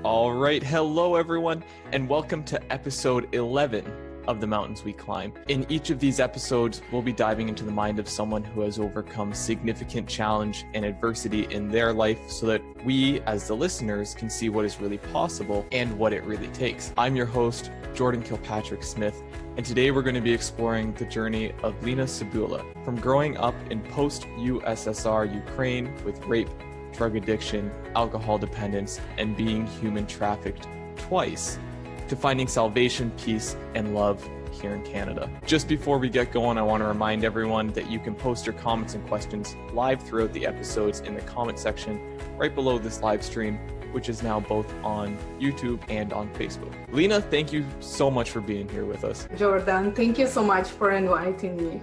All right, hello everyone, and welcome to episode 11 of The Mountains We Climb. In each of these episodes, we'll be diving into the mind of someone who has overcome significant challenge and adversity in their life so that we, as the listeners, can see what is really possible and what it really takes. I'm your host, Jordan Kilpatrick-Smith, and today we're going to be exploring the journey of Lena Cebula, from growing up in post-USSR Ukraine with rape, drug addiction, alcohol dependence, and being human trafficked twice, to finding salvation, peace, and love here in Canada. Just before we get going, I want to remind everyone that you can post your comments and questions live throughout the episodes in the comment section right below this live stream, which is now both on YouTube and on Facebook. Lena, thank you so much for being here with us. Jordan, thank you so much for inviting me.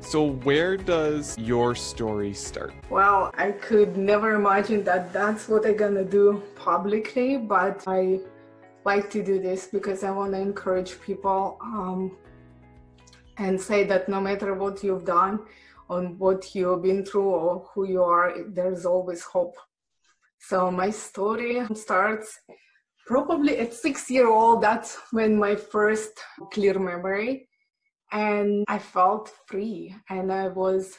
So where does your story start? Well, I could never imagine that that's what I'm gonna do publicly, but I like to do this because I want to encourage people and say that no matter what you've done or what you've been through or who you are, there's always hope. So my story starts probably at 6 years old. That's when my first clear memory. And I felt free and I was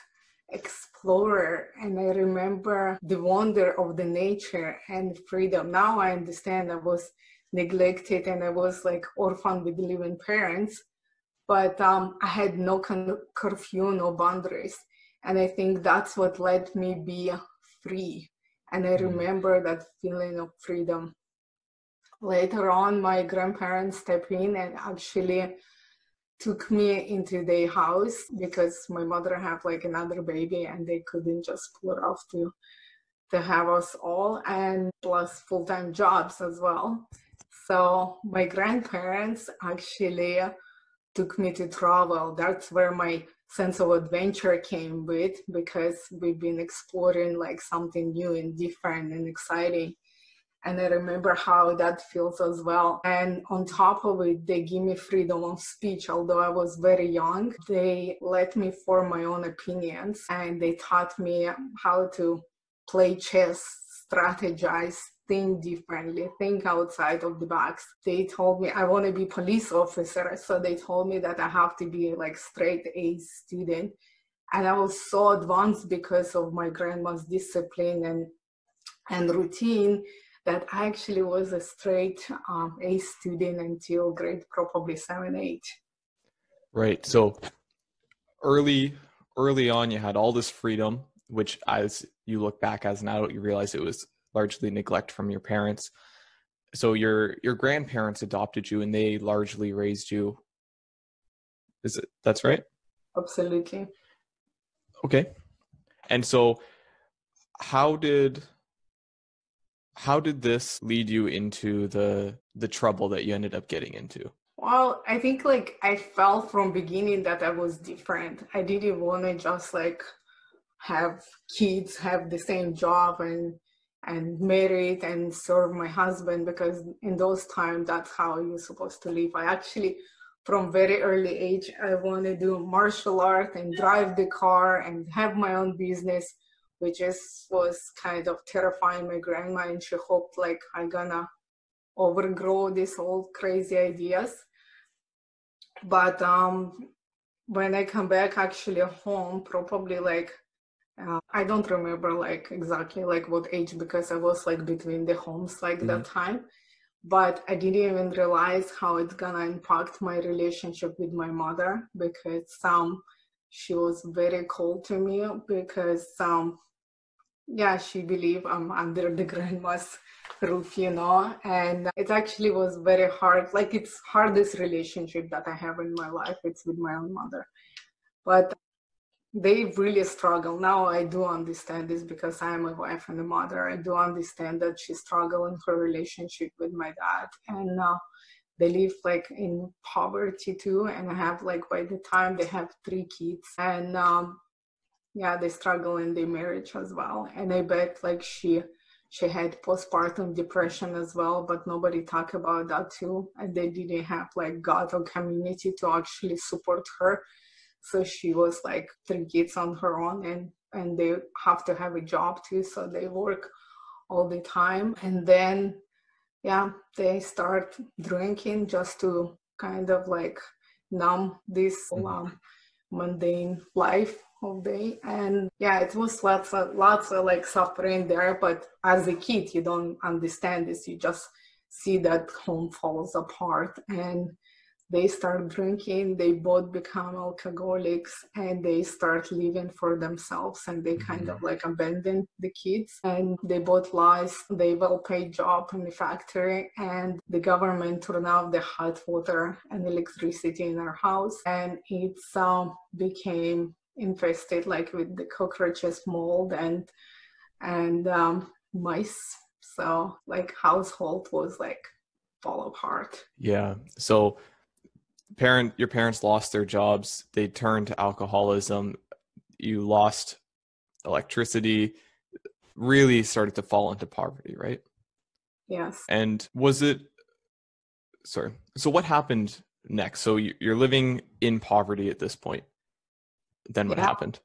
explorer, and I remember the wonder of the nature and freedom. Now I understand I was neglected and I was like orphan with living parents, but I had no kind of curfew, no boundaries. And I think that's what let me be free. And I remember that feeling of freedom. Later on, my grandparents stepped in and actually took me into their house because my mother had like another baby and they couldn't just pull her off to have us all, and plus full-time jobs as well. So my grandparents actually took me to travel. That's where my sense of adventure came with, because we've been exploring like something new and different and exciting. And I remember how that feels as well. And on top of it, they give me freedom of speech. Although I was very young, they let me form my own opinions, and they taught me how to play chess, strategize, think differently, think outside of the box. They told me I want to be police officer. So they told me that I have to be like straight A student. And I was so advanced because of my grandma's discipline and routine, that I actually was a straight A student until grade probably 7, 8. Right. So early on, you had all this freedom, which as you look back as an adult, you realize it was largely neglect from your parents. So your grandparents adopted you and they largely raised you. That's right? Absolutely. Okay. And so how did this lead you into the trouble that you ended up getting into? Well, I think like I felt from beginning that I was different. I didn't want to just like have kids, have the same job and married and serve my husband, because in those times that's how you're supposed to live. I actually, from very early age, I want to do martial art and drive the car and have my own business, which was kind of terrifying my grandma, and she hoped like I'm gonna overgrow these old crazy ideas. But when I come back actually home, probably like I don't remember like exactly like what age, because I was like between the homes like that time, but I didn't even realize how it's gonna impact my relationship with my mother, because she was very cold to me, because she believed I'm under the grandma's roof, and it actually was very hard. Like it's hardest relationship that I have in my life. It's with my own mother, but they really struggle. Now I do understand this because I am a wife and a mother. I do understand that she struggled in her relationship with my dad, and they live like in poverty too. And I have like, by the time they have 3 kids, and they struggle in their marriage as well. And I bet like she had postpartum depression as well, but nobody talked about that too. And they didn't have like God or community to actually support her. So she was like 3 kids on her own, and they have to have a job too. So they work all the time. And then yeah, they start drinking just to kind of like numb this mundane life all day. And yeah, it was lots of like suffering there. But as a kid, you don't understand this. You just see that home falls apart, and they start drinking, they both become alcoholics, and they start living for themselves, and they kind of like abandon the kids, and they both lost the well-paid job in the factory, and the government turned off the hot water and electricity in our house, and it's became infested like with the cockroaches, mold, and mice. So like household was like fall apart. Yeah. So your parents lost their jobs, they turned to alcoholism, you lost electricity, really started to fall into poverty, right? Yes. And so what happened next? So you're living in poverty at this point. Then what happened?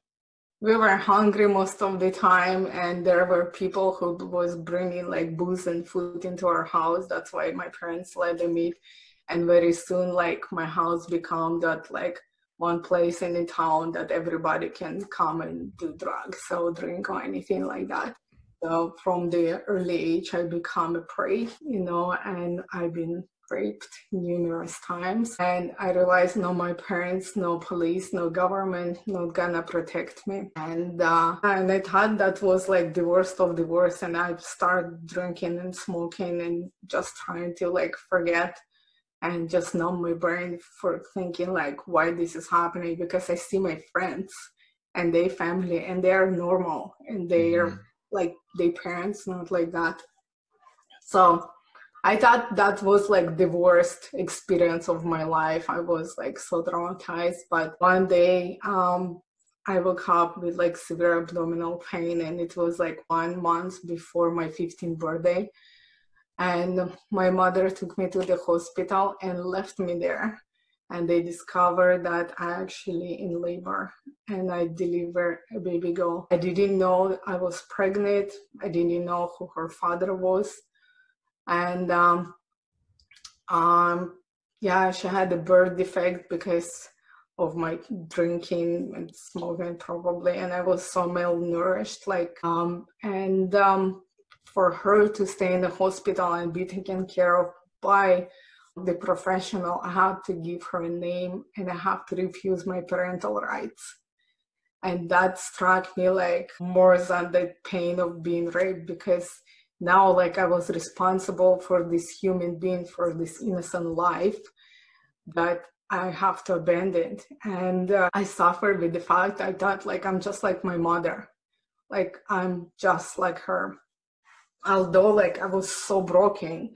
We were hungry most of the time, and there were people who was bringing like booze and food into our house. That's why my parents let them eat. And very soon, like my house became that like one place in the town that everybody can come and do drugs, so drink or anything like that. So from the early age, I become a prey, and I've been raped numerous times. And I realized no, my parents, no police, no government, not gonna protect me. And I thought that was like the worst of the worst. And I started drinking and smoking and just trying to like forget and just numb my brain for thinking like why this is happening, because I see my friends and their family and they are normal and they're like their parents not like that. So I thought that was like the worst experience of my life. I was like so traumatized. But one day I woke up with like severe abdominal pain, and it was like 1 month before my 15th birthday. And my mother took me to the hospital and left me there. And they discovered that I actually in labor, and I delivered a baby girl. I didn't know I was pregnant. I didn't know who her father was. And she had a birth defect because of my drinking and smoking probably, and I was so malnourished. For her to stay in the hospital and be taken care of by the professional, I had to give her a name and I have to refuse my parental rights. And that struck me like more than the pain of being raped, because now like I was responsible for this human being, for this innocent life that I have to abandon. And I suffered with the fact I thought like I'm just like my mother, like I'm just like her. Although like I was so broken,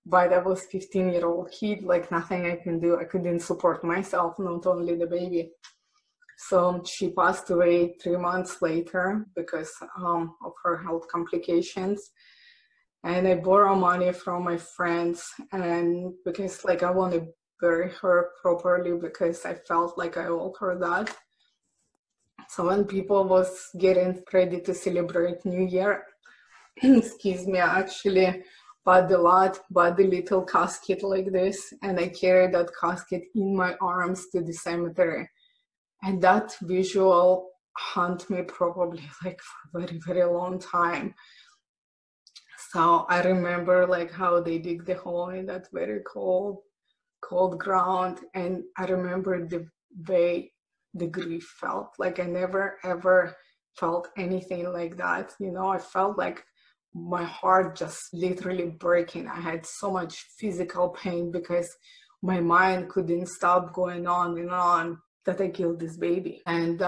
but I was 15-year-old kid, like nothing I can do. I couldn't support myself, not only the baby. So she passed away 3 months later because of her health complications. And I borrow money from my friends, and because like I want to bury her properly, because I felt like I owed her that. So when people was getting ready to celebrate New Year, excuse me, I actually bought the little casket like this, and I carried that casket in my arms to the cemetery. And that visual haunt me probably like for a very, very long time. So I remember like how they dig the hole in that very cold ground. And I remember the way the grief felt. Like I never ever felt anything like that. I felt like my heart just literally breaking. I had so much physical pain because my mind couldn't stop going on and on that I killed this baby. And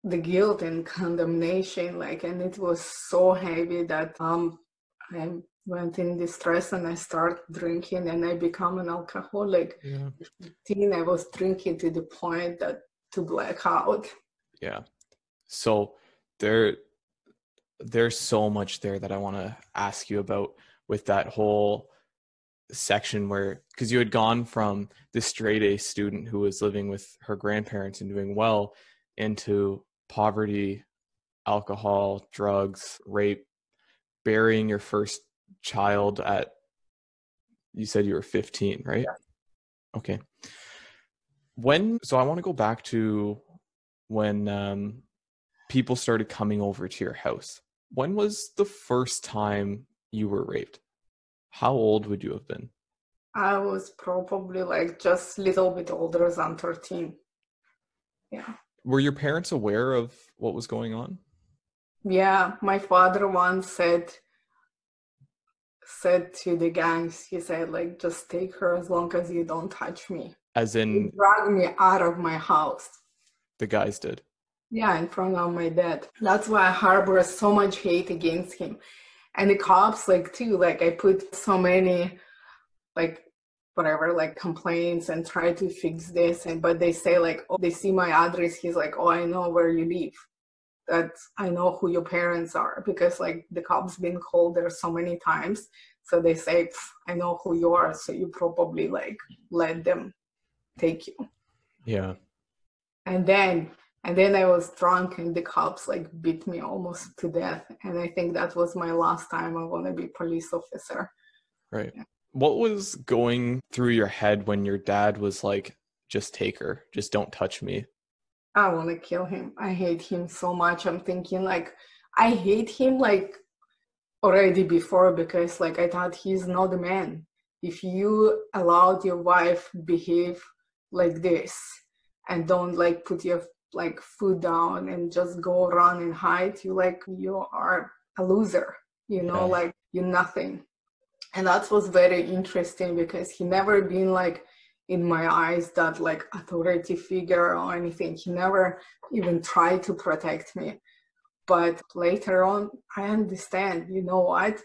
the guilt and condemnation, and it was so heavy that I went in distress and I started drinking and I become an alcoholic. Yeah. I was drinking to the point that to black out. Yeah. So there's so much there that I want to ask you about with that whole section where, because you had gone from this straight A student who was living with her grandparents and doing well into poverty, alcohol, drugs, rape, burying your first child at, you said you were 15, right? Yeah. Okay. So I want to go back to when people started coming over to your house. When was the first time you were raped? How old would you have been? I was probably like just a little bit older than 13. Yeah. Were your parents aware of what was going on? Yeah, my father once said to the gangs, he said, like, just take her as long as you don't touch me. As He in dragged me out of my house. the guys did? Yeah, in front of my dad. That's why I harbor so much hate against him. And the cops, like, too, like, I put so many, like, whatever, like, complaints and try to fix this. But they say, like, oh, they see my address. He's like, oh, I know where you live. That I know who your parents are, because, like, the cops been called there so many times. So they say, I know who you are. So you probably, like, let them take you. Yeah. And then I was drunk and the cops, like, beat me almost to death. And I think that was my last time I want to be police officer. Right. Yeah. What was going through your head when your dad was like, just take her, just don't touch me? I want to kill him. I hate him so much. I'm thinking, like, I hate him, like, already before, because, like, I thought he's not a man. If you allowed your wife behave like this and don't, like, put your, like, foot down and just go run and hide, you are a loser, Yeah. like, you're nothing. And that was very interesting, because he never been, like, in my eyes that, like, authority figure or anything. He never even tried to protect me. But later on, I understand, you know what?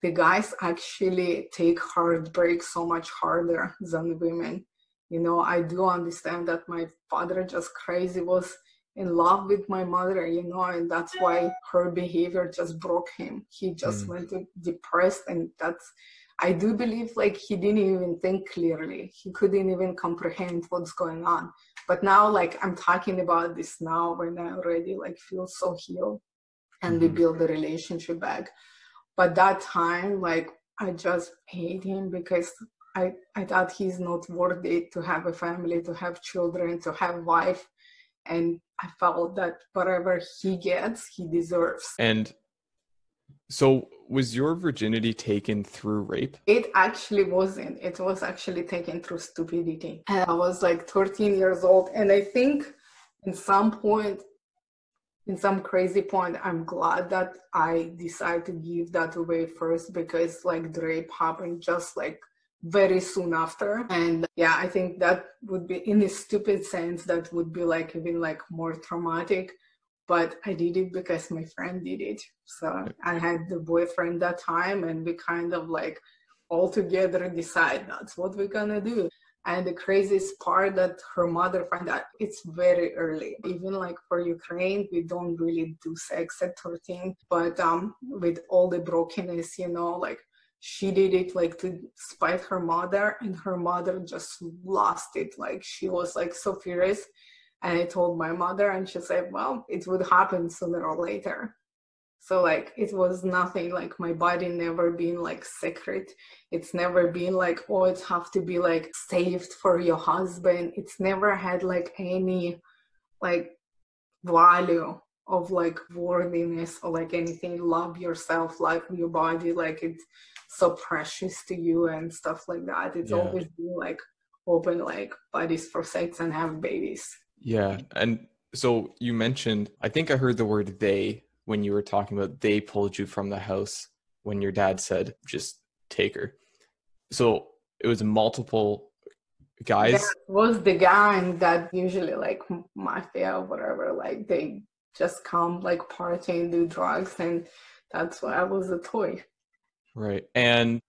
The guys actually take heartbreak so much harder than women. I do understand that my father just crazy was in love with my mother, and that's why her behavior just broke him. He just went depressed, and I do believe, like, he didn't even think clearly. He couldn't even comprehend what's going on. But now, like, I'm talking about this now when I already, like, feel so healed and we build the relationship back. But that time, like, I just hate him, because I thought he's not worthy to have a family, to have children, to have wife. And I felt that whatever he gets, he deserves. And so was your virginity taken through rape? It actually wasn't. It was actually taken through stupidity. And I was like 13 years old. And I think in some crazy point, I'm glad that I decided to give that away first, because, like, the rape happened just, like, very soon after. And yeah, I think that would be, in a stupid sense, that would be, like, even, like, more traumatic. But I did it because my friend did it. So I had the boyfriend that time, and we kind of, like, all together decide that's what we're gonna do. And the craziest part, that her mother found out it's very early. Even, like, for Ukraine, we don't really do sex at 13. But with all the brokenness, like, she did it, like, to spite her mother, and her mother just lost it. Like, she was, like, so furious. And I told my mother, and she said, well, it would happen sooner or later. So, like, it was nothing, like, my body never been, like, secret. It's never been like, oh, it have to be, like, saved for your husband. It's never had, like, any, like, value of, like, worthiness or, like, anything. Love yourself, love your body, like, it's so precious to you and stuff like that. It's always been, like, open, like, bodies for sex and have babies. Yeah. And so you mentioned, I think I heard the word they when you were talking about they pulled you from the house when your dad said, just take her. So it was multiple guys. That was the gang that usually, like, mafia or whatever, like, they just come, like, party and do drugs, and that's why I was a toy. Right. And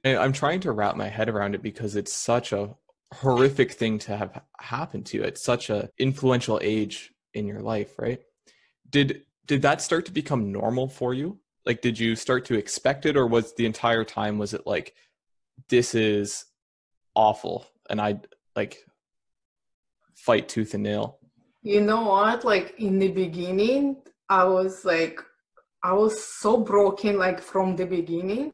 I'm trying to wrap my head around it, because it's such a horrific thing to have happened to you at such a influential age in your life, right? Did that start to become normal for you? Like, did you start to expect it, or was the entire time, was it like, this is awful and I, like, fight tooth and nail? You know what? Like, in the beginning, I was like, I was so broken, like from the beginning,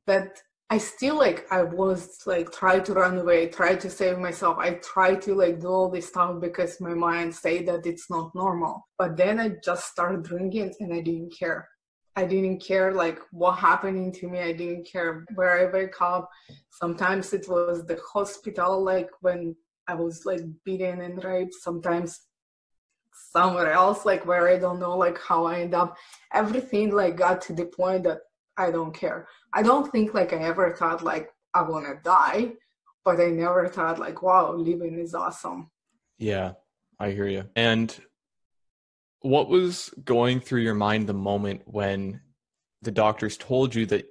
that I still like, I was like, try to run away, try to save myself. I try to like do all this stuff because my mind say that it's not normal. But then I just started drinking and I didn't care. I didn't care like what happening to me. I didn't care where I wake up. Sometimes it was the hospital, like when I was like beaten and raped. Sometimes somewhere else, like where I don't know like how I end up. Everything like got to the point that I don't care. I don't think like I ever thought like I want to die, but I never thought like, wow, living is awesome. Yeah, I hear you. And what was going through your mind the moment when the doctors told you that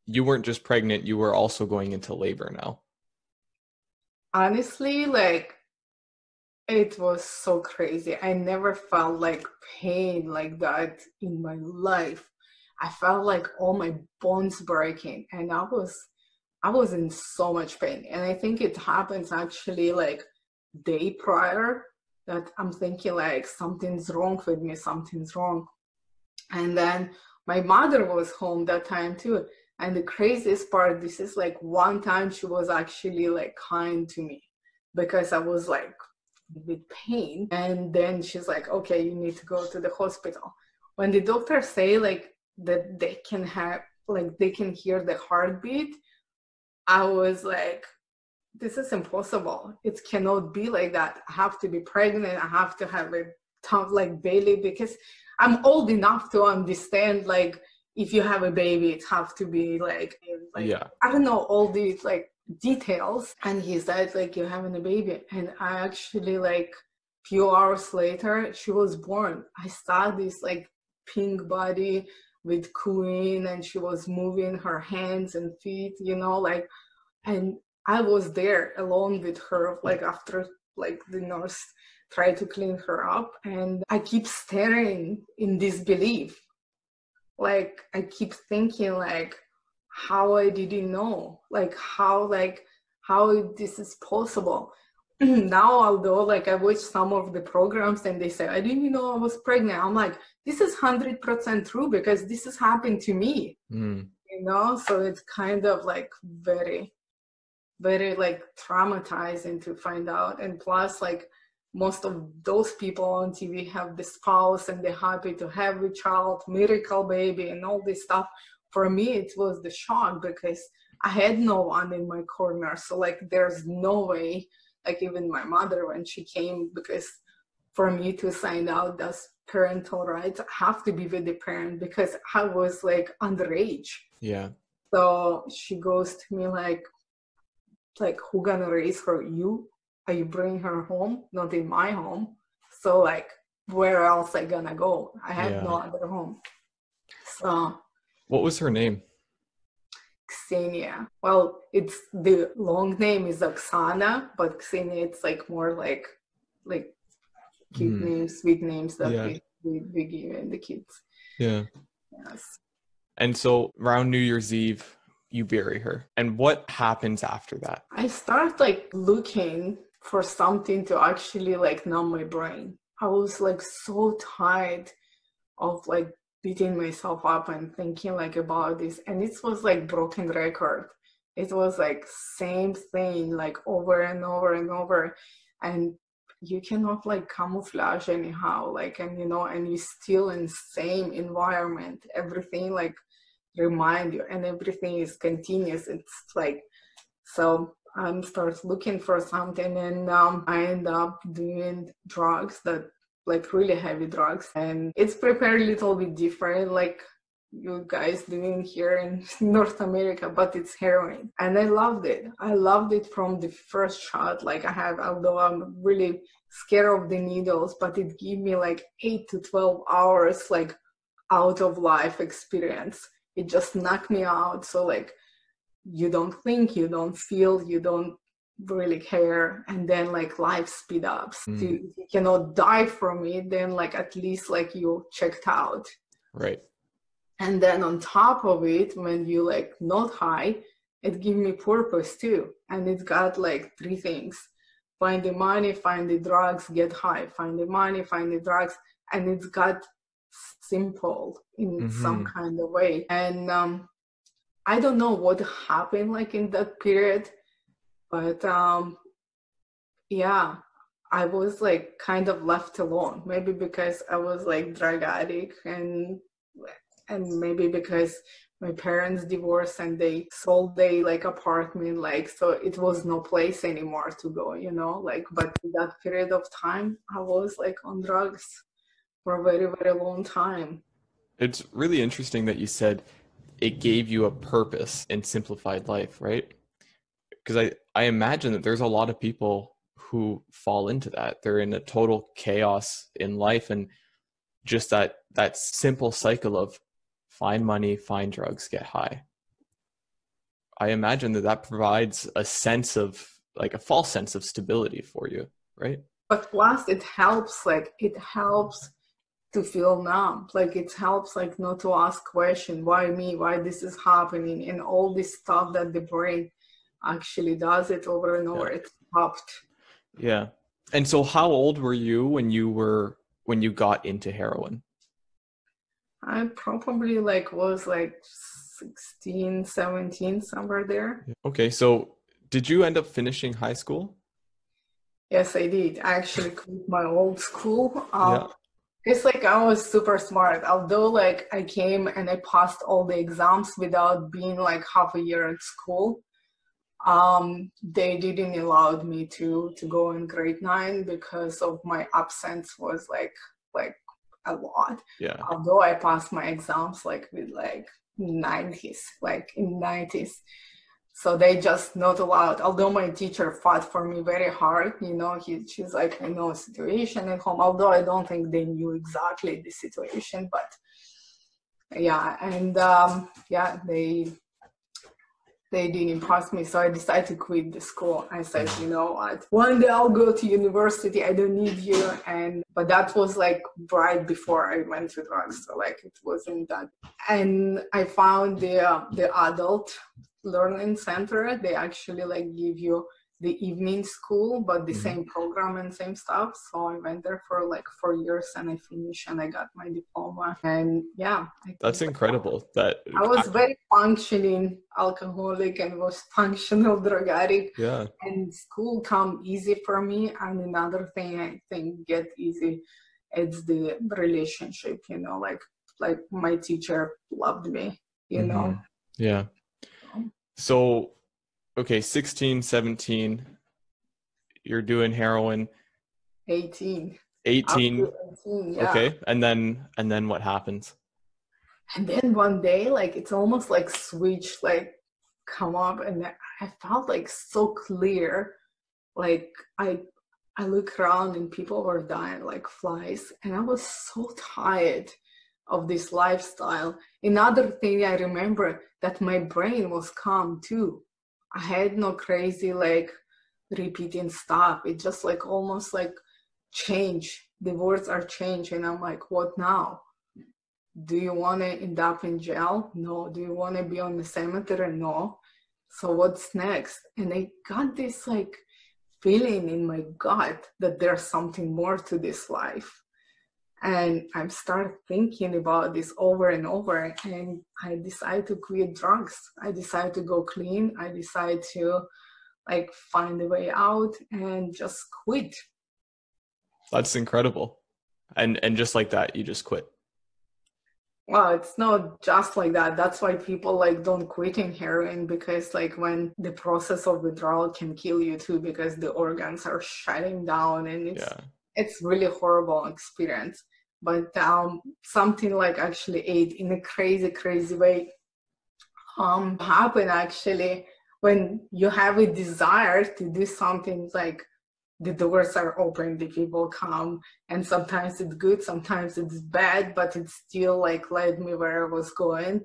you weren't just pregnant, you were also going into labor now? Honestly, like it was so crazy. I never felt like pain like that in my life. I felt like all my bones breaking, and I was in so much pain. And I think it happens actually like day prior, that I'm thinking like something's wrong with me, something's wrong. And then my mother was home that time too. And the craziest part, this is like one time she was actually like kind to me because I was like with pain. And then she's like, okay, you need to go to the hospital. When the doctors say like that they can have, like they can hear the heartbeat, I was like, this is impossible. It cannot be like that. I have to be pregnant. I have to have a tough like baby, because I'm old enough to understand like if you have a baby, it have to be like Yeah. I don't know all these like details. And he said like you're having a baby, and I actually like few hours later she was born. I saw this like pink body with cooing, and she was moving her hands and feet, you know, like, and I was there alone with her, like after like the nurse tried to clean her up, and I keep staring in disbelief. Like I keep thinking like how I didn't know, like how this is possible. Now, although like I watched some of the programs and they say I didn't know I was pregnant, I'm like, this is 100% true because this has happened to me. You know, so it's kind of like very like traumatizing to find out. And plus like most of those people on TV have the spouse and they're happy to have a child, miracle baby and all this stuff. For me it was the shock because I had no one in my corner. So like there's no way, like even my mother when she came, because for me to sign out as parental rights I have to be with the parent because I was like underage. Yeah. So she goes to me like who gonna raise her? You? Are you bringing her home? Not in my home. So like where else I gonna go? I have no other home. So what was her name? Ksenia. Well, it's the long name is Oksana, but Ksenia it's like more like cute names, sweet names that we give the kids. Yeah. Yes. And so around New Year's Eve you bury her. And what happens after that? I start like looking for something to actually like numb my brain. I was like so tired of like beating myself up and thinking like about this. And it was like broken record. It was like same thing like over and over and over. And you cannot like camouflage anyhow, like, and you know, and you still in same environment, everything like remind you, and everything is continuous. It's like, so I start looking for something, and I end up doing drugs, that like really heavy drugs, and it's prepared a little bit different like you guys doing here in North America, but it's heroin. And I loved it from the first shot. Like I have, although I'm really scared of the needles, but it gave me like 8 to 12 hours like out of life experience. It just knocked me out. So like you don't think, you don't feel, you don't really care, and then like life speed ups. You cannot die from it, then like at least like you checked out. Right. And then on top of it, when you like not high, it give me purpose too. And it got like 3 things: find the money, find the drugs, get high. Find the money, find the drugs. And it's got simple in some kind of way. And I don't know what happened like in that period, but yeah, I was like kind of left alone. Maybe because I was like drug addict, and maybe because my parents divorced and they sold their like apartment, like, so it was no place anymore to go, you know, like. But in that period of time, I was like on drugs for a very, very long time. It's really interesting that you said it gave you a purpose in simplified life, right? Because I imagine that there's a lot of people who fall into that. They're in a total chaos in life, and just that simple cycle of find money, find drugs, get high. I imagine that provides a sense of, like, a false sense of stability for you, right? But plus it helps to feel numb. Like it helps like not to ask questions, why me, why this is happening, and all this stuff that the brain actually does it over and over. It stopped. Yeah. And so how old were you when you got into heroin? I probably like was like 16, 17, somewhere there. Okay, so did you end up finishing high school? Yes, I did. I actually quit my old school. Yeah. It's like I was super smart. Although like I came and I passed all the exams without being like half a year at school. They didn't allow me to go in grade 9 because of my absence was like a lot. Yeah. Although I passed my exams like with like 90s, like in 90s. So they just not allowed. Although my teacher fought for me very hard, you know, she's like, I know a situation at home. Although I don't think they knew exactly the situation, but yeah, and yeah, they didn't pass me, so I decided to quit the school. I said, you know what, one day I'll go to university, I don't need you. But that was like right before I went to drugs, so like it wasn't that. And I found the adult learning center. They actually like give you the evening school, but the same program and same stuff. So I went there for like 4 years and I finished and I got my diploma. And yeah, that's incredible. That I was very functioning alcoholic and was functional drug addict. Yeah. And school come easy for me. And another thing I think get easy, it's the relationship, you know, like my teacher loved me, you know. Yeah. So, okay, 16, 17, you're doing heroin. 18. 18. 18, yeah. Okay. And then what happens? And then one day, like, it's almost like switch, like, come up, and I felt like so clear. Like, I look around and people were dying like flies, and I was so tired of this lifestyle. Another thing I remember, that my brain was calm too. I had no crazy like repeating stuff. It just like almost like change. The words are changed, and I'm like, what now? Do you want to end up in jail? No. Do you want to be on the cemetery? No. So what's next? And I got this like feeling in my gut that there's something more to this life. And I started thinking about this over and over, and I decided to quit drugs. I decided to go clean. I decided to like find a way out and just quit. That's incredible. And just like that, you just quit. Well, it's not just like that. That's why people like don't quit in heroin, because like when the process of withdrawal can kill you too, because the organs are shutting down, and it's really horrible experience. But something like actually ate in a crazy way happen actually when you have a desire to do something. Like the doors are open, the people come, and sometimes it's good, sometimes it's bad, but it still like led me where I was going.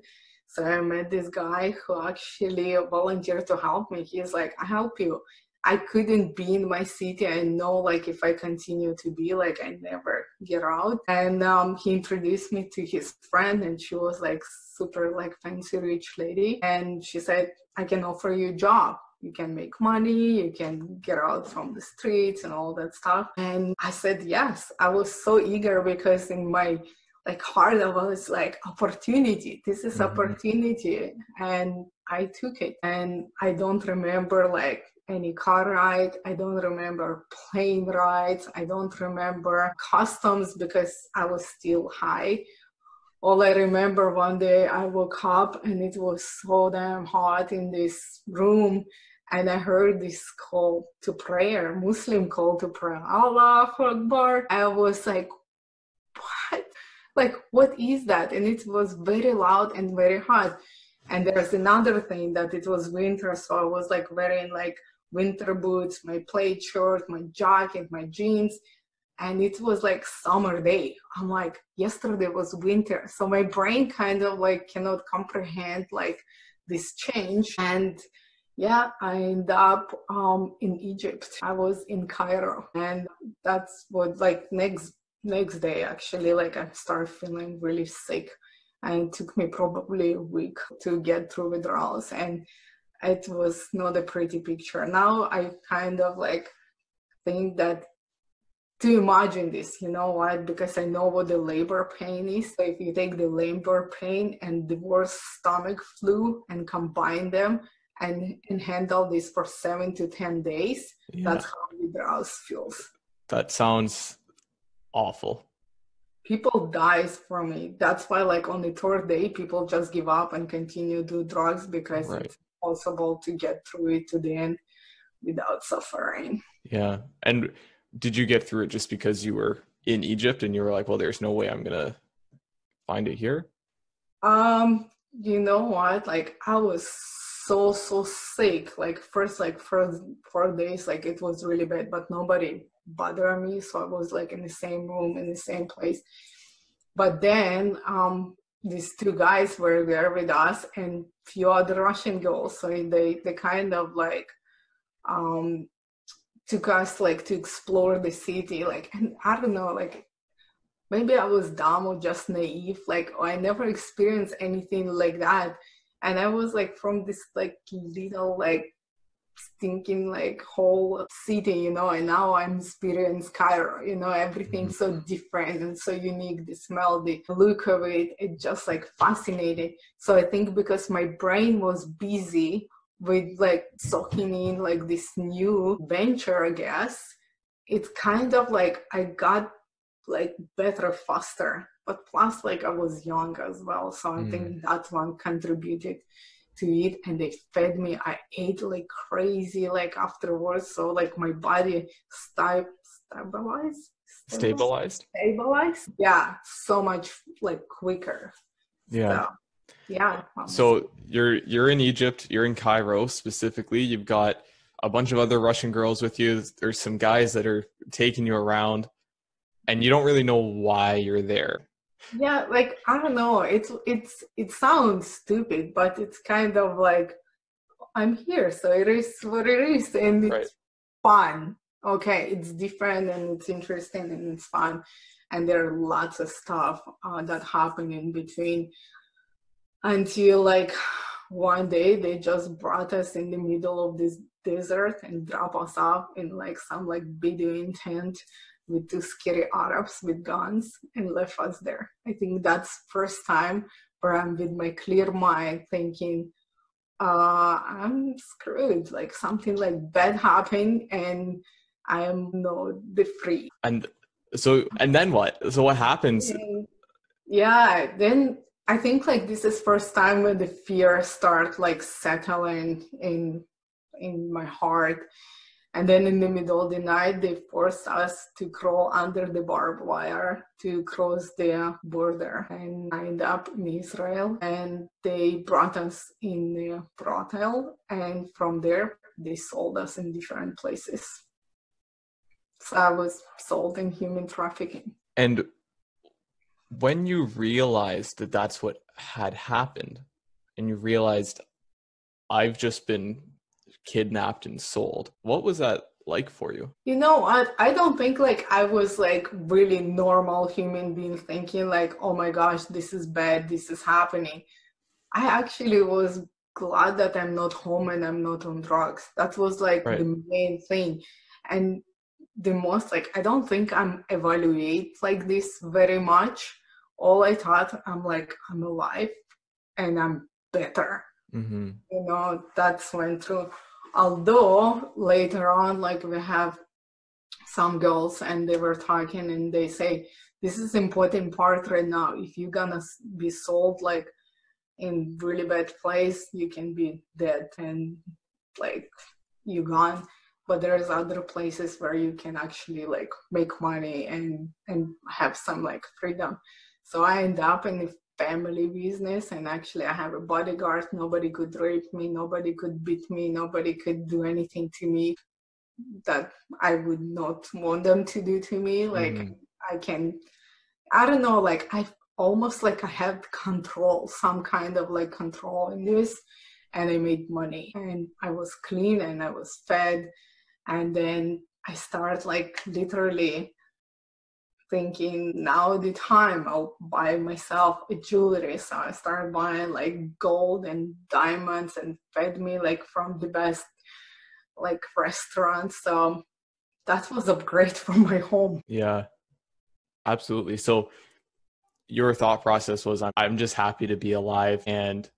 So I met this guy who actually volunteered to help me. He's like, I help you. I couldn't be in my city. I know like if I continue to be like, I never get out. And he introduced me to his friend, and she was like super like fancy rich lady. And she said, I can offer you a job. You can make money, you can get out from the streets and all that stuff. And I said yes. I was so eager because in my like hard. I was like, opportunity. This is Mm-hmm. opportunity. And I took it. And I don't remember like any car ride. I don't remember plane rides. I don't remember customs because I was still high. All I remember, one day I woke up and it was so damn hot in this room, and I heard this call to prayer, Muslim call to prayer, Allahu Akbar. I was like, what? Like, what is that? And it was very loud and very hot. And there's another thing, that it was winter, so I was like wearing like winter boots, my plaid shirt, my jacket, my jeans. And it was like summer day. I'm like, yesterday was winter. So my brain kind of like cannot comprehend like this change. And yeah, I ended up in Egypt. I was in Cairo. And that's what like next day actually, like I started feeling really sick. And it took me probably a week to get through withdrawals. And it was not a pretty picture. Now I kind of like think that to imagine this, you know what, because I know what the labor pain is. So if you take the labor pain and the worst stomach flu and combine them and handle this for 7 to 10 days, that's how withdrawals feels. That sounds awful. People dies from it. That's why like on the third day, people just give up and continue to do drugs because it's possible to get through it to the end without suffering. Yeah. And did you get through it just because you were in Egypt and you were like, well, there's no way I'm going to find it here? You know what? Like I was so sick. Like first 4 days, like it was really bad, but nobody bothered me. So I was like in the same room, in the same place. But then these two guys were there with us and few other Russian girls. So they kind of like took us like to explore the city, like, and I don't know, like maybe I was dumb or just naive, like, or I never experienced anything like that. And I was like from this like little like stinking like whole city, you know, and now I'm experiencing Cairo, you know, everything's so different and so unique, the smell, the look of it, it just like fascinated. So I think because my brain was busy with like soaking in like this new venture, I guess, it's kind of like I got like better faster. But plus like I was young as well. So I think that one contributed to it. And they fed me. I ate like crazy like afterwards. So like my body stabilized. Yeah, so much like quicker. Yeah. So, yeah. So you're in Egypt, you're in Cairo specifically. You've got a bunch of other Russian girls with you. There's some guys that are taking you around and you don't really know why you're there. Yeah, like I don't know. It sounds stupid, but it's kind of like I'm here, so it is what it is, and it's fun. Okay, it's different and it's interesting and it's fun, and there are lots of stuff that happen in between. Until like one day they just brought us in the middle of this desert and drop us off in like some like Bedouin tent with two scary Arabs with guns and left us there. I think that's first time where I'm with my clear mind thinking, I'm screwed, like something like bad happened and I am not free. And then what? So what happens? Yeah, then I think like this is first time when the fear start like settling in my heart. And then in the middle of the night, they forced us to crawl under the barbed wire to cross the border. And I ended up in Israel. And they brought us in the Brothel. And from there, they sold us in different places. So I was sold in human trafficking. And when you realized that that's what had happened, and you realized I've just been kidnapped and sold, what was that like for you? You know what? I don't think like I was like really normal human being thinking like, oh my gosh, this is bad, this is happening. I actually was glad that I'm not home and I'm not on drugs. That was like the main thing. And the most like, I don't think I'm evaluate like this very much, all I thought, I'm alive and I'm better. Mm-hmm. That's went through. Although later on, like we have some girls and they were talking and they say, this is important part right now. If you're gonna be sold like in really bad place, you can be dead and like you gone. But there's other places where you can actually like make money and have some like freedom. So I end up in the family business, and actually I have a bodyguard. Nobody could rape me, nobody could beat me, nobody could do anything to me that I would not want them to do to me. Like I don't know, like I almost like I have control, some kind of like control in this, and I made money and I was clean and I was fed. And then I start like literally thinking, now the time I'll buy myself a jewelry. So I started buying like gold and diamonds and fed me like from the best like restaurants. So that was a upgrade for my home. Yeah, absolutely. So your thought process was, I'm just happy to be alive. And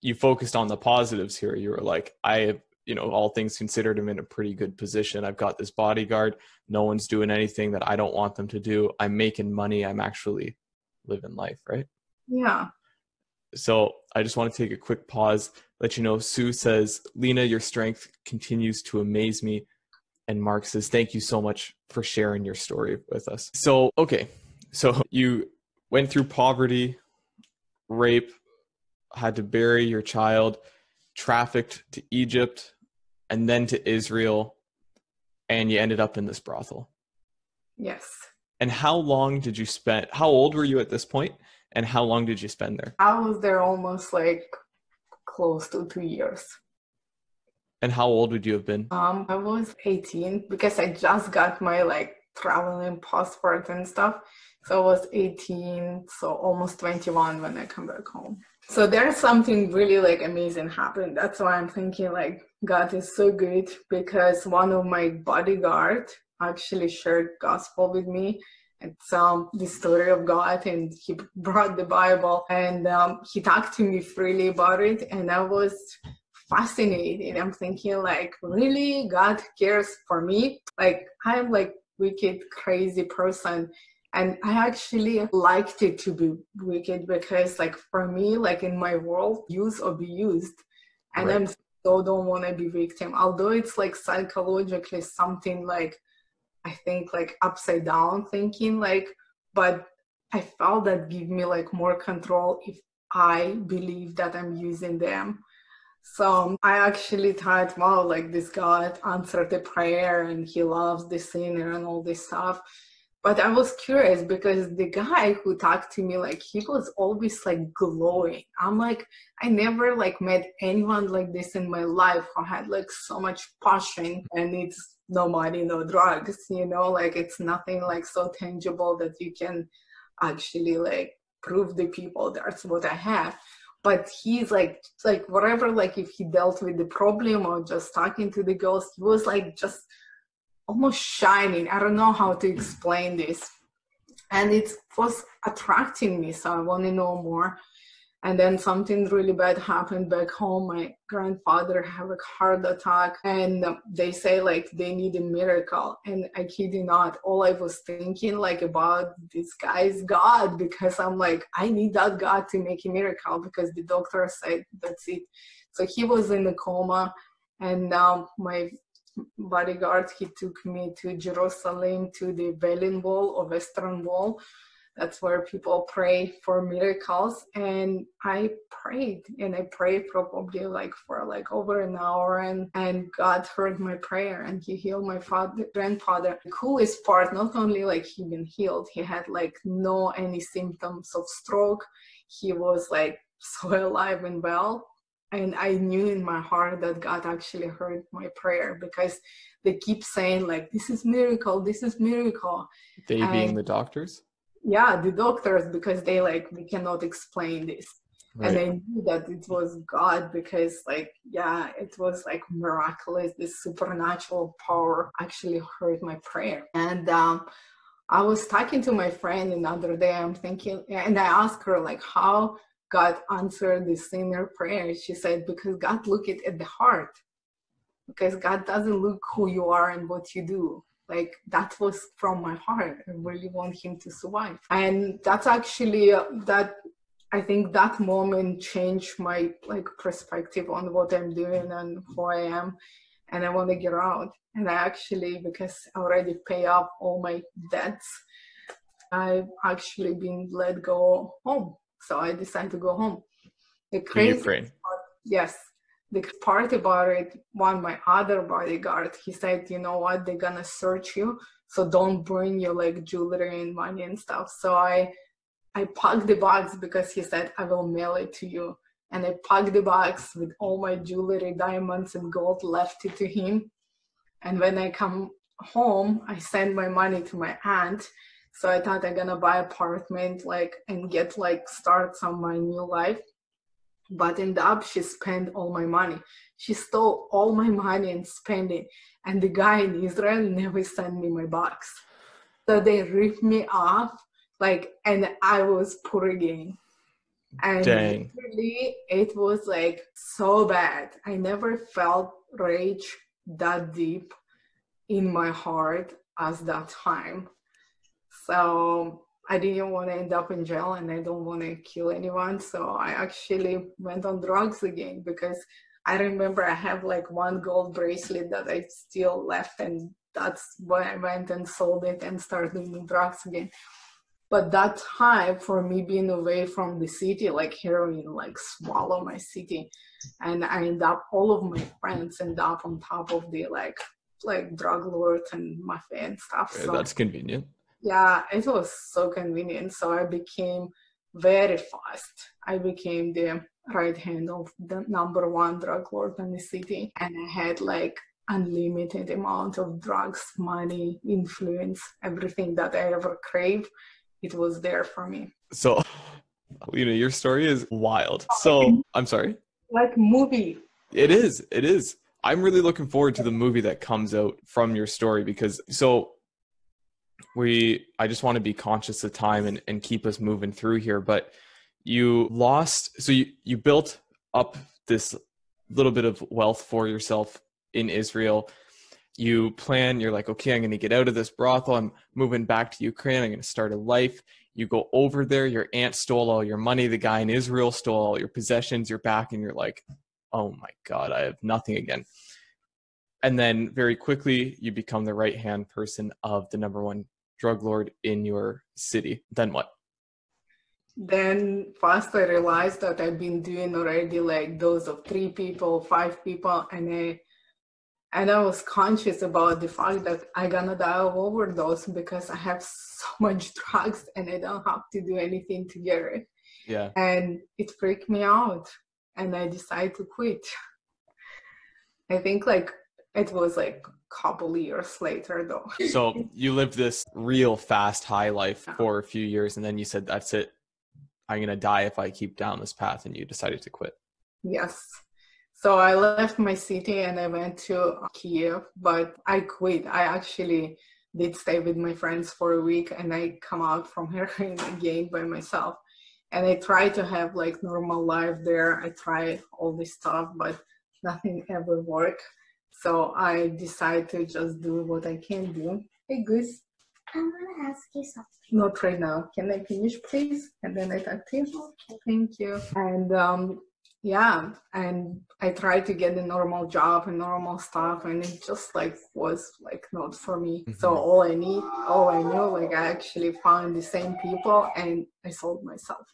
you focused on the positives here. You were like, all things considered, I'm in a pretty good position. I've got this bodyguard. No one's doing anything that I don't want them to do. I'm making money. I'm actually living life, right? Yeah. So I just want to take a quick pause, let you know, Sue says, Lena, your strength continues to amaze me. And Mark says, thank you so much for sharing your story with us. So, okay. So you went through poverty, rape, had to bury your child, trafficked to Egypt, and then to Israel, and you ended up in this brothel. Yes. And how long did you spend? How old were you at this point, and how long did you spend there? I was there almost like close to 2 years. And how old would you have been? I was 18 because I just got my like traveling passport and stuff. So I was 18, so almost 21 when I come back home. So there's something really like amazing happened. That's why I'm thinking like God is so good, because one of my bodyguard actually shared gospel with me. It's the story of God, and he brought the Bible, and he talked to me freely about it, and I was fascinated. I'm thinking like, really, God cares for me? Like I'm like wicked, crazy person. And I actually liked it to be wicked, because like for me, like in my world, use or be used. And right. I'm so don't want to be victim. Although it's like psychologically something like, I think like upside down thinking like, but I felt that give me like more control if I believe that I'm using them. So I actually thought, wow, like this God answered the prayer and he loves the sinner and all this stuff. But I was curious because the guy who talked to me, like he was always like glowing. I'm like, I never like met anyone like this in my life who had like so much passion, and it's no money, no drugs, like it's nothing like so tangible that you can actually like prove the people that's what I have. But he's like whatever, like if he dealt with the problem or just talking to the girls, he was like just almost shining. I don't know how to explain this. And it was attracting me, so I want to know more. And then something really bad happened back home. My grandfather had a heart attack, and they say like they need a miracle. And I kid you not, all I was thinking like about this guy's God, because I'm like, I need that God to make a miracle, because the doctor said that's it. So he was in a coma, and now my bodyguard, he took me to Jerusalem, to the Wailing Wall or Western Wall. That's where people pray for miracles. And I prayed probably like for like over an hour, and God heard my prayer and he healed my grandfather. The coolest part, not only like he been healed, he had like no any symptoms of stroke. He was like so alive and well. And I knew in my heart that God actually heard my prayer, because they keep saying like, this is miracle, this is miracle. They being the doctors? Yeah, the doctors, because they like, we cannot explain this. Right. And I knew that it was God, because like, yeah, it was like miraculous. This supernatural power actually heard my prayer. And I was talking to my friend another day. I'm thinking, and I asked her like, how God answered the sinner prayer. She said, because God looked at the heart. Because God doesn't look who you are and what you do. Like, that was from my heart. I really want him to survive. And that's actually I think that moment changed my like perspective on what I'm doing and who I am. And I want to get out. And I actually, because I already pay up all my debts, I've actually been let go home. So I decided to go home. The To crazy Ukraine. yes. The part about it, my other bodyguard, he said, you know what, they're gonna search you, so don't bring your like jewelry and money and stuff. So I packed the box because he said, I will mail it to you. And I packed the box with all my jewelry, diamonds and gold, left it to him. And when I come home, I send my money to my aunt. So I thought I'm gonna buy apartment like and get like start some my new life. But end up she spent all my money. She stole all my money and spent it. And the guy in Israel never sent me my box. So they ripped me off, like, and I was poor again. And Dang. really, it was like so bad. I never felt rage that deep in my heart as that time. So I didn't want to end up in jail and I don't want to kill anyone. So I actually went on drugs again because I remember I have like one gold bracelet that I still left, and that's why I went and sold it and started doing drugs again. But that time for me being away from the city, like heroin, like swallow my city. And I end up, all of my friends end up on top of the like drug lords and mafia and stuff. Yeah, so that's convenient. yeah, it was so convenient. So I became very fast. I became the right hand of the number one drug lord in the city. And I had like unlimited amount of drugs, money, influence, everything that I ever craved. It was there for me. So, your story is wild. So, I'm sorry. Like movie. It is. It is. I'm really looking forward to the movie that comes out from your story because I just want to be conscious of time and keep us moving through here. But you built up this little bit of wealth for yourself in Israel. You're like, okay, I'm going to get out of this brothel. I'm moving back to Ukraine. I'm going to start a life. You go over there. Your aunt stole all your money. The guy in Israel stole all your possessions. You're back and you're like, oh my God, I have nothing again. And then very quickly, you become the right-hand person of the number one drug lord in your city. Then what? Then first I realized that I've been doing already like those of 3 people, 5 people, and I was conscious about the fact that I'm gonna die of overdose because I have so much drugs and I don't have to do anything to get it. Yeah. And it freaked me out and I decided to quit. I think like it was like a couple years later though. So you lived this real fast high life for a few years and then you said, that's it. I'm gonna die if I keep down this path, and you decided to quit. Yes. So I left my city and I went to Kiev, but I quit. I actually did stay with my friends for a week and I come out from heroin again by myself. And I tried to have like normal life there. I tried all this stuff, but nothing ever worked. So I decided to just do what I can do. Hey, Goose. I want to ask you something. Not right now. Can I finish, please? And then I talk to you. Okay. Thank you. And yeah, and I tried to get a normal job and normal stuff, and it just like was like not for me. Mm-hmm. So all I knew, like I actually found the same people, and I sold myself.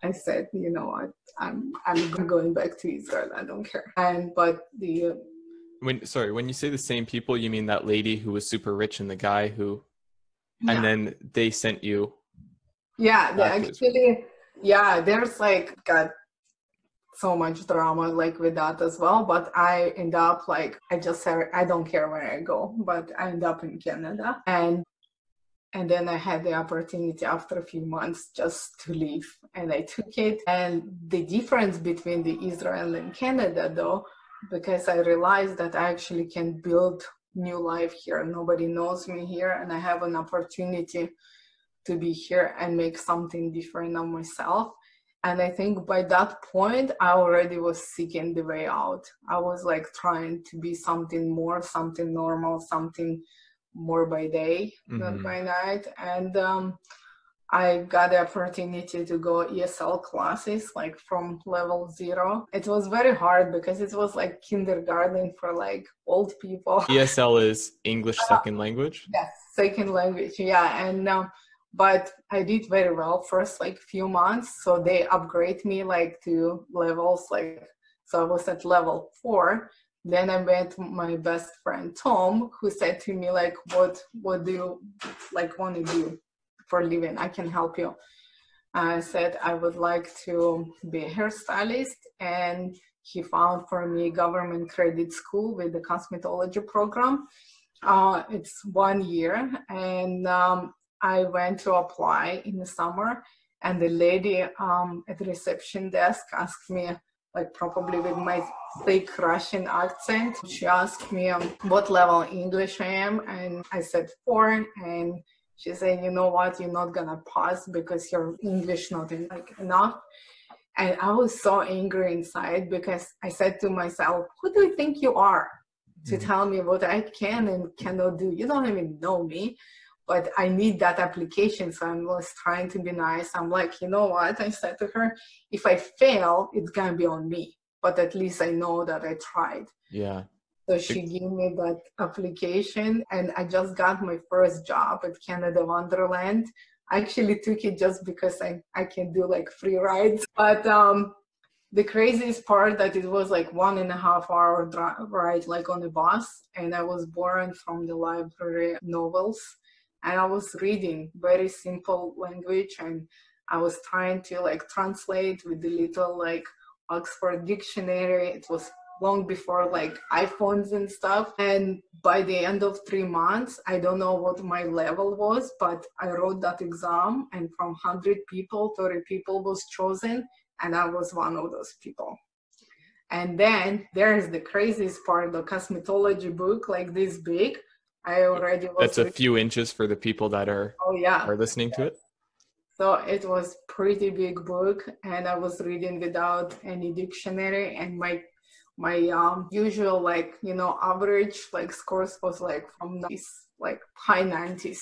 I said, you know what, I'm going back to Israel. I don't care. When you say the same people, you mean that lady who was super rich and the guy who, yeah. And then they sent you. Yeah, they actually, yeah, there's like got so much drama like with that as well, but I end up like I just said I don't care where I go, but I end up in Canada, and then I had the opportunity after a few months just to leave, and I took it. And the difference between the Israel and Canada though, because I realized that I actually can build new life here. Nobody knows me here, and I have an opportunity to be here and make something different of myself. And I think by that point, I already was seeking the way out. I was like trying to be something more, something normal, something more by day, not by night. And I got the opportunity to go ESL classes, like from level 0. It was very hard because it was like kindergarten for like old people. ESL is English second language? Yes, second language, yeah. And but I did very well first like few months. So they upgrade me like to levels, like, so I was at level 4. Then I met my best friend Tom, who said to me like, what do you like want to do for a living? I can help you. I said I would like to be a hairstylist, and he found for me government credit school with the cosmetology program. It's 1 year, and I went to apply in the summer, and the lady at the reception desk asked me, like probably with my thick Russian accent, she asked me what level English I am, and I said 4, and she said, you know what, you're not gonna pass because your English not enough. And I was so angry inside because I said to myself, who do you think you are to tell me what I can and cannot do? You don't even know me, but I need that application. So I was trying to be nice. I'm like, you know what? I said to her, if I fail, it's gonna be on me, but at least I know that I tried. Yeah. So she gave me that application, and I just got my first job at Canada Wonderland. I actually took it just because I can do like free rides. But the craziest part that it was like 1.5 hour ride, like on a bus, and I was borrowing from the library novels, and I was reading very simple language, and I was trying to like translate with the little like Oxford dictionary. It was long before like iPhones and stuff. And by the end of 3 months, I don't know what my level was, but I wrote that exam, and from 100 people, 30 people was chosen, and I was one of those people. And then there's the craziest part, the cosmetology book, like this big. I already was. That's a few inches for the people that are listening to it. So it was pretty big book, and I was reading without any dictionary, and my usual like, you know, average like scores was like from 90s, like high 90s.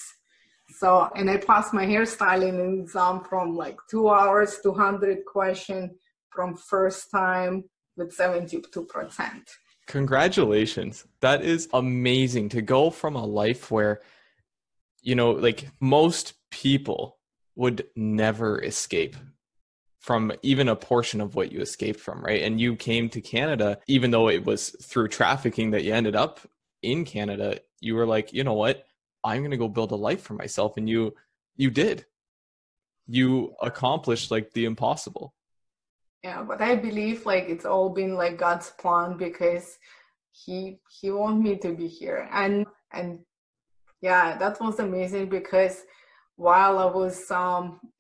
So, and I passed my hairstyling exam from like 2 hours, 200 question from first time with 72%. Congratulations. That is amazing to go from a life where, you know, like most people would never escape from even a portion of what you escaped from, right? And you came to Canada, even though it was through trafficking that you ended up in Canada, you were like, you know what? I'm going to go build a life for myself. And you did. You accomplished like the impossible. Yeah, but I believe like it's all been like God's plan, because he wanted me to be here. And yeah, that was amazing, because while I was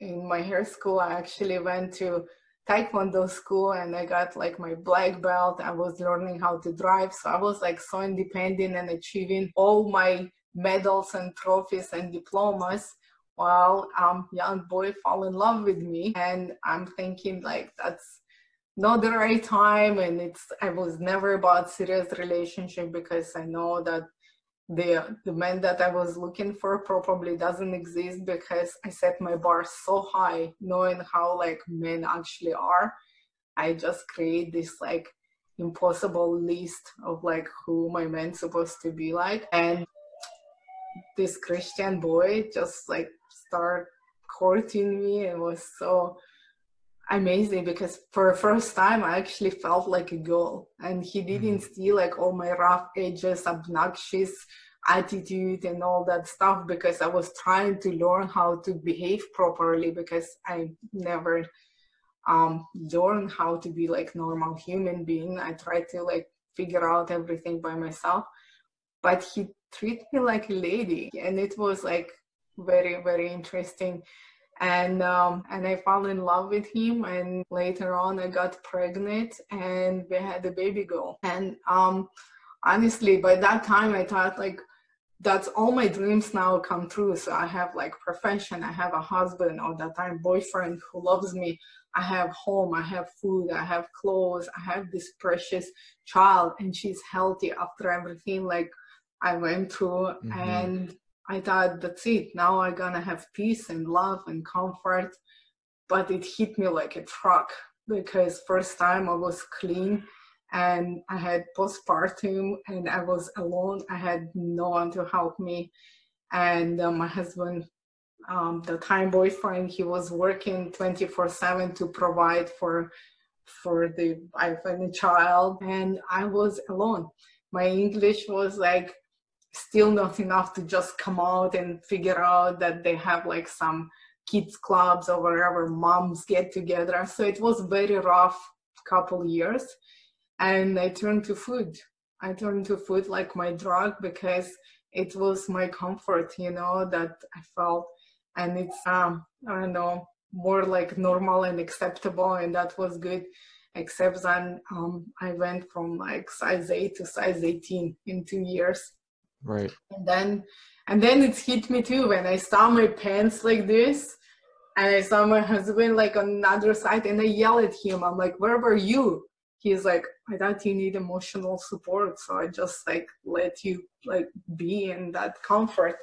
in my hair school, I actually went to Taekwondo school, and I got like my black belt. I was learning how to drive. So I was like so independent and achieving all my medals and trophies and diplomas, while young boy fall in love with me. And I'm thinking like, that's not the right time. And I was never about serious relationship, because I know that the man that I was looking for probably doesn't exist, because I set my bar so high, knowing how like men actually are. I just create this like impossible list of like who my man's supposed to be like. And this Christian boy just like start courting me, and was so amazing, because for the first time I actually felt like a girl, and he didn't see like all my rough edges, obnoxious attitude and all that stuff, because I was trying to learn how to behave properly, because I never learned how to be like normal human being. I tried to like figure out everything by myself, but he treated me like a lady, and it was like very, very interesting. And I fell in love with him, and later on I got pregnant, and we had a baby girl. And honestly, by that time I thought like, that's all my dreams now come true. So I have like profession, I have a husband, or that time boyfriend who loves me. I have home, I have food, I have clothes, I have this precious child, and she's healthy after everything like I went through. And I thought, that's it. Now I'm gonna have peace and love and comfort. But it hit me like a truck, because first time I was clean and I had postpartum and I was alone. I had no one to help me. And my husband, the time boyfriend, he was working 24/7 to provide for the wife and the child. And I was alone. My English was like still not enough to just come out and figure out that they have like some kids clubs or wherever moms get together. So it was very rough couple years. And I turned to food. I turned to food like my drug, because it was my comfort, that I felt. And it's, I don't know, more like normal and acceptable. And that was good. Except then I went from like size 8 to size 18 in 2 years. Right. And then it hit me too when I saw my pants like this. And I saw my husband like on another side, and I yelled at him. I'm like, where were you? He's like, I thought you need emotional support. So I just like let you like be in that comfort.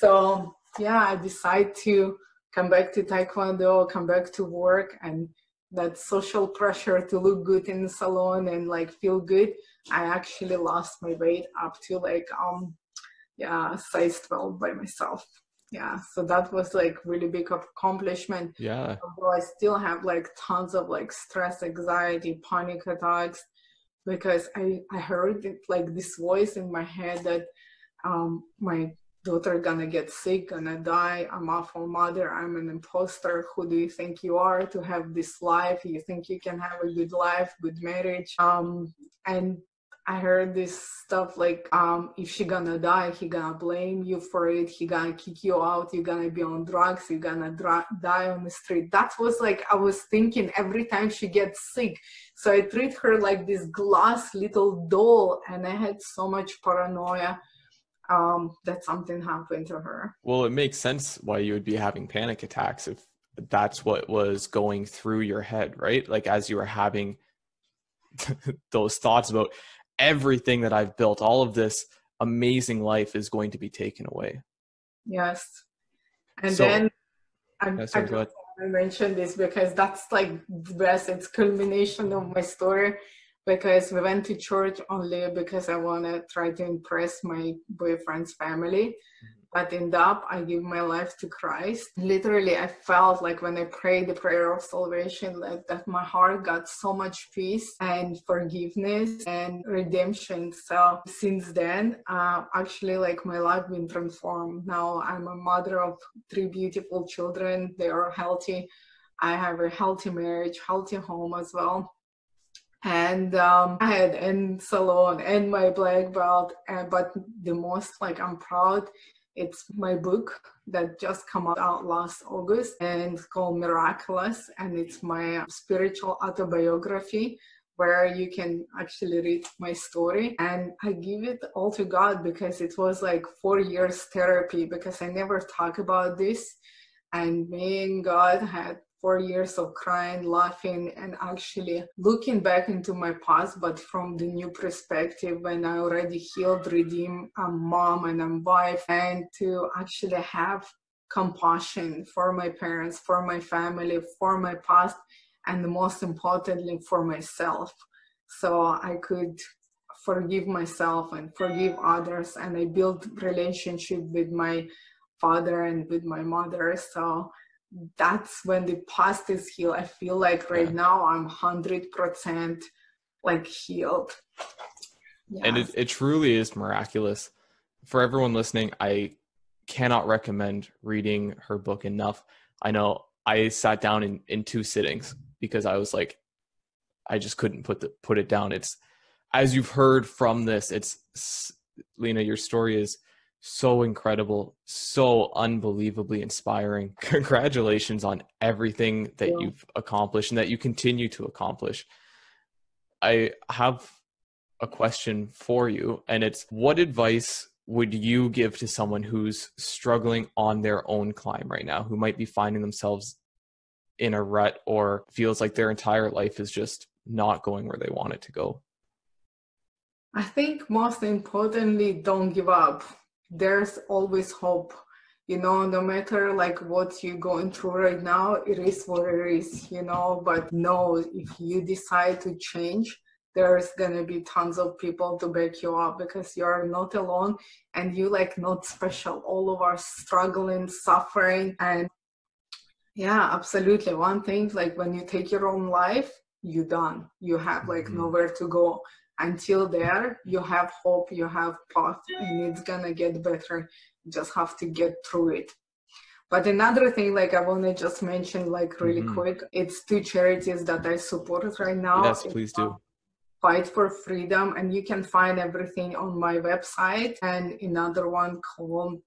So yeah, I decided to come back to Taekwondo, come back to work, and that social pressure to look good in the salon and like feel good. I actually lost my weight up to like, size 12 by myself. Yeah, so that was like really big accomplishment. Yeah. Although I still have like tons of like stress, anxiety, panic attacks, because I heard it, like this voice in my head that my daughter gonna get sick, gonna die, I'm awful mother, I'm an imposter, who do you think you are to have this life? You think you can have a good life, good marriage? And I heard this stuff like, if she gonna die, he gonna blame you for it, he gonna kick you out, you're gonna be on drugs, you're gonna die on the street. That was like, I was thinking every time she gets sick. So I treat her like this glass little doll, and I had so much paranoia that something happened to her. Well, it makes sense why you would be having panic attacks if that's what was going through your head, right? Like as you were having those thoughts about everything that I've built, all of this amazing life is going to be taken away. Yes. And so, then I mentioned this because that's like the best, it's culmination of my story, because we went to church only because I want to try to impress my boyfriend's family. But end up, I give my life to Christ. Literally, I felt like when I prayed the prayer of salvation, like that my heart got so much peace and forgiveness and redemption. So since then, actually, like my life been transformed. Now I'm a mother of 3 beautiful children. They are healthy. I have a healthy marriage, healthy home as well. And I had in salon and my black belt, but the most like I'm proud, it's my book that just came out last August, and it's called Miraculous, and it's my spiritual autobiography where you can actually read my story. And I give it all to God because it was like 4 years therapy, because I never talk about this. And me and God had 4 years of crying, laughing, and actually looking back into my past, but from the new perspective when I already healed, redeemed, I'm mom and I'm wife, and to actually have compassion for my parents, for my family, for my past, and most importantly, for myself. So I could forgive myself and forgive others, and I built relationship with my father and with my mother. So that's when the past is healed. I feel like right now I'm 100% like healed. Yes. And it truly is miraculous. For everyone listening, I cannot recommend reading her book enough. I know I sat down in 2 sittings because I was like, I just couldn't put it down. It's, as you've heard from this, it's, Lena, your story is so incredible, so unbelievably inspiring. Congratulations on everything that you've accomplished and that you continue to accomplish. I have a question for you, and it's, what advice would you give to someone who's struggling on their own climb right now, who might be finding themselves in a rut or feels like their entire life is just not going where they want it to go? I think most importantly, don't give up. There's always hope. No matter like what you're going through right now, it is what it is, but no, if you decide to change, there's gonna be tons of people to back you up, because you're not alone and you like not special. All of us struggling, suffering, and yeah, absolutely. One thing, like when you take your own life, you're done. You have like nowhere to go. Until there, you have hope, you have path, and it's gonna get better. You just have to get through it. But another thing, like I want to just mention, like really quick, it's 2 charities that I support right now. Yes, please do. Fight for Freedom, and you can find everything on my website, and another one called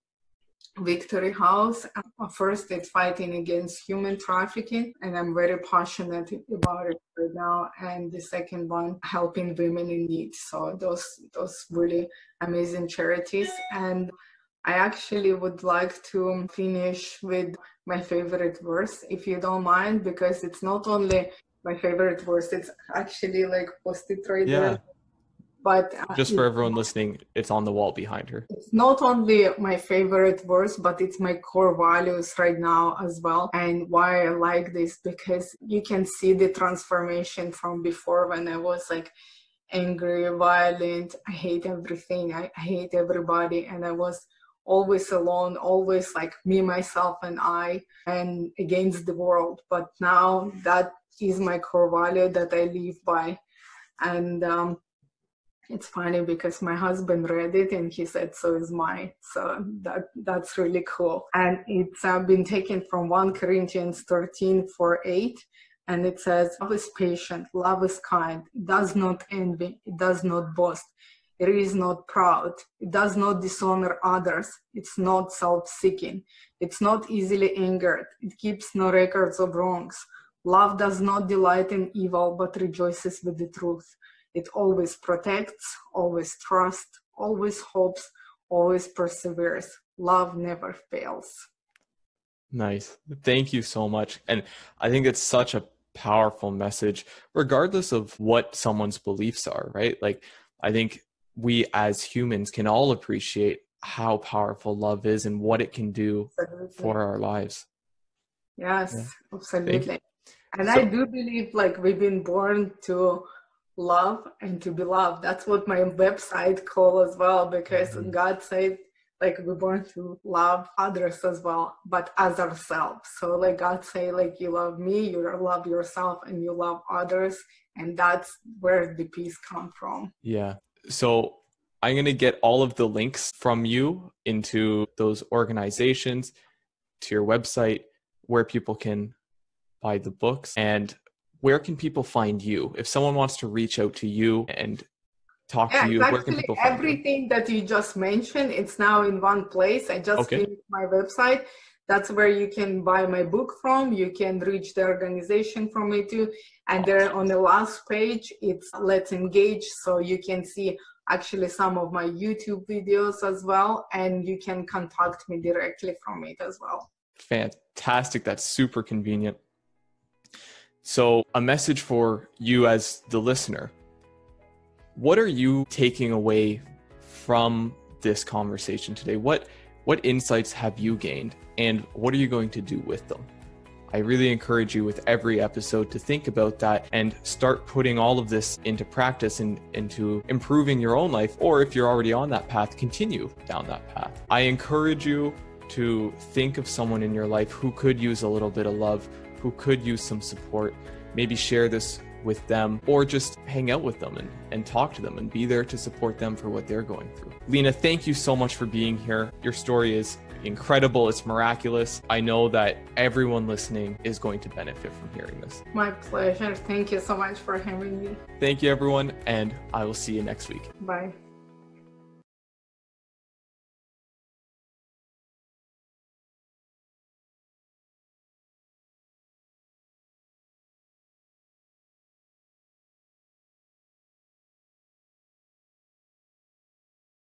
Victory House. First, it's fighting against human trafficking, and I'm very passionate about it right now. And the second one, helping women in need. So those really amazing charities. And I actually would like to finish with my favorite verse, if you don't mind, because it's not only my favorite verse, it's actually like posted right there. But just for everyone listening, it's on the wall behind her. It's not only my favorite verse, but it's my core values right now as well. And why I like this, because you can see the transformation from before, when I was like angry, violent, I hate everything, I hate everybody, and I was always alone, always like me, myself, and I, and against the world. But now that is my core value that I live by. And it's funny because my husband read it and he said, so is mine. So that's really cool. And it's been taken from 1 Corinthians 13:4-8. And it says, love is patient, love is kind, it does not envy, it does not boast, it is not proud, it does not dishonor others, it's not self-seeking, it's not easily angered, it keeps no records of wrongs. Love does not delight in evil, but rejoices with the truth. It always protects, always trusts, always hopes, always perseveres. Love never fails. Nice. Thank you so much. And I think it's such a powerful message, regardless of what someone's beliefs are, right? Like, I think we as humans can all appreciate how powerful love is and what it can do for our lives. Yes, absolutely. And I do believe like we've been born to love and to be loved. That's what my website calls as well, because God said like we're born to love others as well, but as ourselves. So like God say like you love me, you love yourself, and you love others, and that's where the peace comes from. Yeah. So I'm going to get all of the links from you into those organizations, to your website, where people can buy the books. And where can people find you? If someone wants to reach out to you and talk to you, where can people find everything you? That you just mentioned, it's now in one place. I just finished my website. That's where you can buy my book from. You can reach the organization from it too. And there on the last page, it's Let's Engage. So you can see actually some of my YouTube videos as well. And you can contact me directly from it as well. Fantastic. That's super convenient. So a message for you as the listener. What are you taking away from this conversation today? What insights have you gained, and what are you going to do with them? I really encourage you with every episode to think about that and start putting all of this into practice and into improving your own life. Or if you're already on that path, continue down that path. I encourage you to think of someone in your life who could use a little bit of love, who could use some support. Maybe share this with them, or just hang out with them and talk to them and be there to support them for what they're going through. Lena, thank you so much for being here. Your story is incredible. It's miraculous. I know that everyone listening is going to benefit from hearing this. My pleasure. Thank you so much for having me. Thank you, everyone, and I will see you next week. Bye.